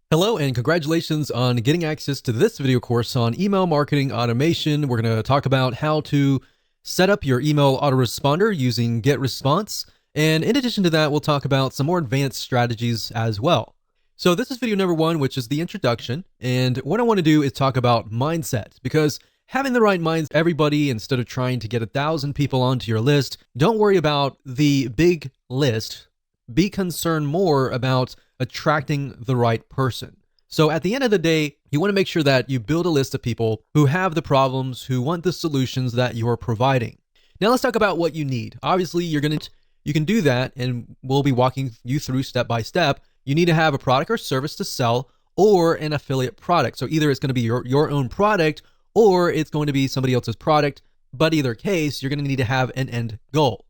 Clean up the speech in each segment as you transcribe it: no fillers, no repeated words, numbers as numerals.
Hello and congratulations on getting access to this video course on email marketing automation. We're going to talk about how to set up your email autoresponder using GetResponse. And in addition to that, we'll talk about some more advanced strategies as well. So this is video number 1, which is the introduction. And what I want to do is talk about mindset, because having the right minds, everybody, instead of trying to get 1,000 people onto your list, don't worry about the big list. Be concerned more about attracting the right person. So at the end of the day, you want to make sure that you build a list of people who have the problems, who want the solutions that you're providing. Now let's talk about what you need. Obviously, you can do that, and we'll be walking you through step by step. You need to have a product or service to sell, or an affiliate product. So either it's going to be your own product, or it's going to be somebody else's product. But either case, you're going to need to have an end goal.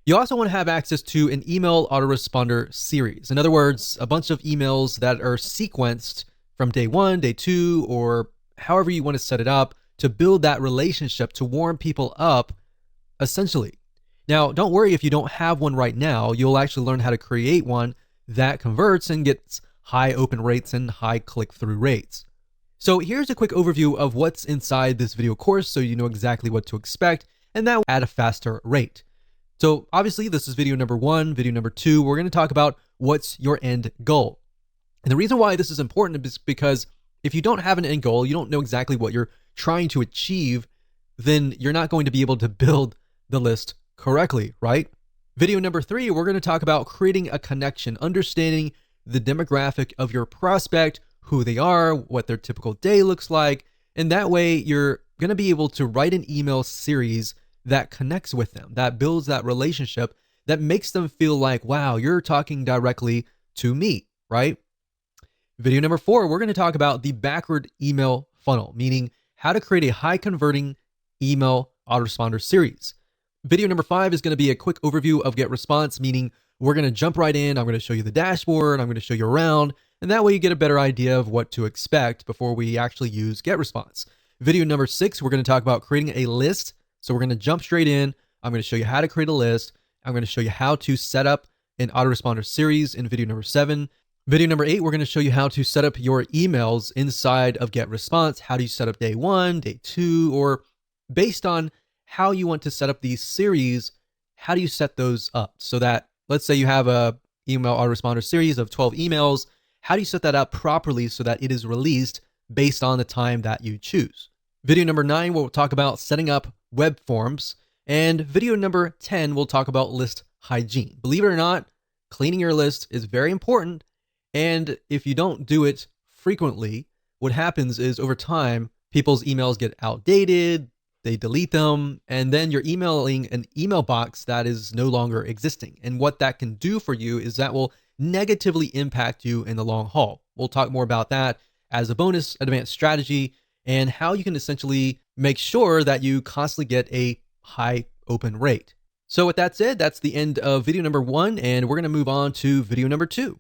You also want to have access to an email autoresponder series. In other words, a bunch of emails that are sequenced from day 1, day 2, or however you want to set it up to build that relationship, to warm people up, essentially. Now, don't worry if you don't have one right now. You'll actually learn how to create one that converts and gets high open rates and high click-through rates. So here's a quick overview of what's inside this video course so you know exactly what to expect, and that at a faster rate. So obviously this is video number 1. Video number 2, we're going to talk about what's your end goal. And the reason why this is important is because if you don't have an end goal, you don't know exactly what you're trying to achieve, then you're not going to be able to build the list correctly, right? Video number 3, we're going to talk about creating a connection, understanding the demographic of your prospect, who they are, what their typical day looks like. And that way you're going to be able to write an email series that connects with them, that builds that relationship, that makes them feel like, wow, you're talking directly to me, right? Video number 4, we're going to talk about the backward email funnel, meaning how to create a high converting email autoresponder series. Video number 5 is going to be a quick overview of GetResponse, meaning we're going to jump right in. I'm going to show you the dashboard. I'm going to show you around, and that way you get a better idea of what to expect before we actually use GetResponse. Video number 6, we're going to talk about creating a list. So we're going to jump straight in. I'm going to show you how to create a list. I'm going to show you how to set up an autoresponder series in video number 7. Video number 8, we're going to show you how to set up your emails inside of GetResponse. How do you set up day 1, day 2, or based on how you want to set up these series, how do you set those up so that, let's say you have a email autoresponder series of 12 emails. How do you set that up properly so that it is released based on the time that you choose? Video number 9, we'll talk about setting up web forms. And video number 10, we'll talk about list hygiene. Believe it or not, cleaning your list is very important. And if you don't do it frequently, what happens is over time, people's emails get outdated, they delete them, and then you're emailing an email box that is no longer existing. And what that can do for you is that will negatively impact you in the long haul. We'll talk more about that as a bonus advanced strategy, and how you can essentially make sure that you constantly get a high open rate. So with that said, that's the end of video number 1, and we're going to move on to video number 2.